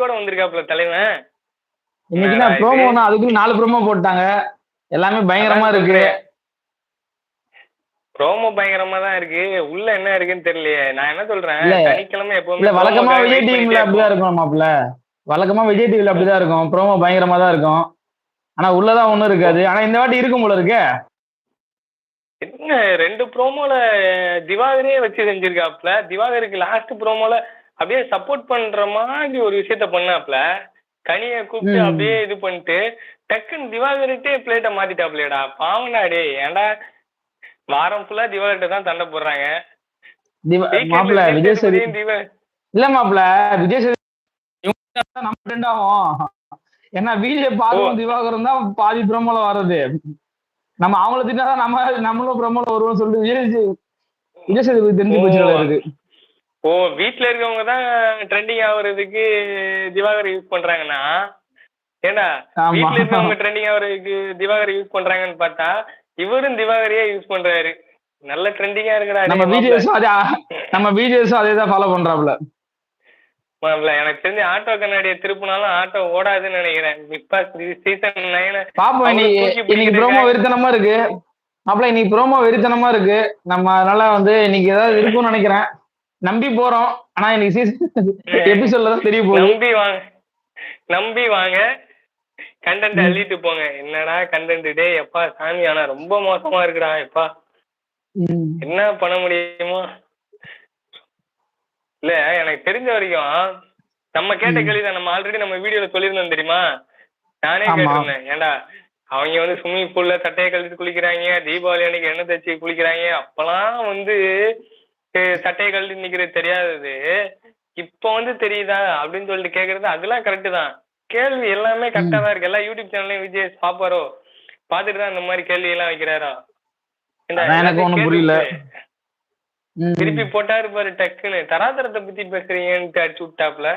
பைக்கோட வந்திருக்காப்ல தலைவன். இன்னைக்கு என்னடா தான் இது ப்ரோமோனா அதுக்குள்ள 4 ப்ரோமோ போட்டாங்க. எல்லாமே பயங்கரமா அதான் இருக்கு. சொல்றேன். ப்ரோமோ பயங்கரமா தான் இருக்கு. உள்ள என்ன இருக்குன்னு தெரியலையே. நான் என்ன சொல்றேன், இல்ல சனிக்கிழமை இல்ல எப்பவுமே வழக்கமா ப்ரோமோக்காக விஜய் வெயிட் டிவில பண்ணிட்டே அப்படிதான் இருப்போம். இருக்கும் மாப்ள. வழக்கமா விஜய் டிவில அப்படிதான் இருக்கும். ப்ரோமோ பயங்கரமா தான் இருக்கும். ஆனா உள்ளதான் ஒண்ணும் இருக்காது. ஆனா இந்த வாட்டி இருக்கும் போல இருக்கு. என்ன 2 ப்ரோமோல திவாகரே வச்சு செஞ்சிருக்காப்ல. திவாகருக்கு லாஸ்ட் ப்ரோமோல அப்படியே சப்போர்ட் பண்ற மாதிரி ஒரு விஷயத்த பண்ணாப்ல. கனியை கூப்பிட்டு அப்படியே இது பண்ணிட்டு டக்குன்னு திவாகர்கிட்டே பிளேட்டை மாத்திட்டாப்லையடா. பாவம்டா டே. ஏன்டா வாரம் ஃபுல்லா திவாகர்கிட்ட தான் சண்டை போடுறாங்க. மாப்பிள்ள விஜய் சேது திவா இல்ல மாப்பிள்ள விஜய் சேது நம்ம ட்ரெண்ட் ஆகும். ஏன்னா விஜய் பாதுவும் திவாகரும் தான் பாதி ப்ரோமோல வர்றது. நம்ம அவங்கள திட்டாதான் நம்மளும் ப்ரோமோல வருவோம் சொல்லிட்டு விஜய் சேது தெரிஞ்சு போச்சு இருக்கு. ஓ வீட்டுல இருக்கவங்க தான் ட்ரெண்டிங் ஆகுறதுக்கு திவாகர் யூஸ் பண்றாங்கன்னா, ஏண்டா வீட்டுல இருக்கவங்க ட்ரெண்டிங் ஆகுறதுக்கு திவாகர் யூஸ் பண்றாங்கன்னு பார்த்தா இவரும் திவாகரையே யூஸ் பண்றாரு. நல்ல ட்ரெண்டிங்கா இருக்குடா. நம்ம வீடியோஸும் அதே தான் ஃபாலோ பண்றாப்ல. எனக்கு தெரிஞ்ச ஆட்டோ கண்ணாடியை திருப்பினாலும் ஆட்டோ ஓடாதுன்னு நினைக்கிறேன். பிக் பாஸ் சீசன் 9 பாப்போம். இன்னைக்கு ப்ரோமோ வெறித்தனமா இருக்கு. மாப்பிள்ள இன்னைக்கு ப்ரோமோ வெறித்தனமா இருக்கு. நம்ம அதனால வந்து இன்னைக்கு ஏதாவது இருக்கும்னு நினைக்கிறேன். நம்பி போறோம். ஆனா இன்னைக்கு சீசன் எபிசோட்ல தான் தெரிய போகுது. நம்பி வாங்க கண்டென்ட் அள்ளிட்டு போங்க. என்னடா கண்டென்ட் டே எப்பா சாமி. ஆனா ரொம்ப மோசமா இருக்குடா எப்பா. என்ன பண்ண முடியுமோ இல்ல. எனக்கு தெரிஞ்ச வரைக்கும் நம்ம கேட்ட கேள்விதான். நம்ம ஆல்ரெடி நம்ம வீடியோல சொல்லியிருந்தோம் தெரியுமா. நானே கேட்டிருந்தேன், ஏண்டா அவங்க வந்து ஸ்விம்மிங் பூல்ல சட்டையை கழிச்சு குளிக்கிறாங்க, தீபாவளி அன்னைக்கு எண்ணெய் தேய்ச்சி குளிக்கிறாங்க, அப்பெல்லாம் வந்து சட்டையை கழிச்சு நிக்கிறது தெரியாதது இப்ப வந்து தெரியுதா அப்படின்னு சொல்லிட்டு கேக்குறது. அதெல்லாம் கரெக்டு தான். கேள்வி எல்லாமே கரெக்டா தான் இருக்கு. எல்லா யூடியூப் சேனல்லையும் விஜய் பாப்பாரோ பாத்துட்டு தான் இந்த மாதிரி கேள்வி எல்லாம் வைக்கிறாரோ. எனக்கு ஒண்ணும் புரியல. திருப்பி போட்டாரு பாரு டக்குன்னு. தராதரத்தை பத்தி பேசுறீங்கன்னு அடிச்சு விட்டாப்ல.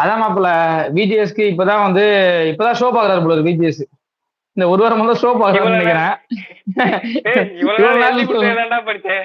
அதான் மாப்பிள்ள விஜிஎஸ்க்கு இப்பதான் ஷோ பாக்குறாரு போல விஜிஎஸ். இந்த ஒரு வாரம் ஷோ பாக்குறாரு நினைக்கிறேன். இவ்வளவு நாள் எழுதி கொடுத்தேன் படிச்சேன்.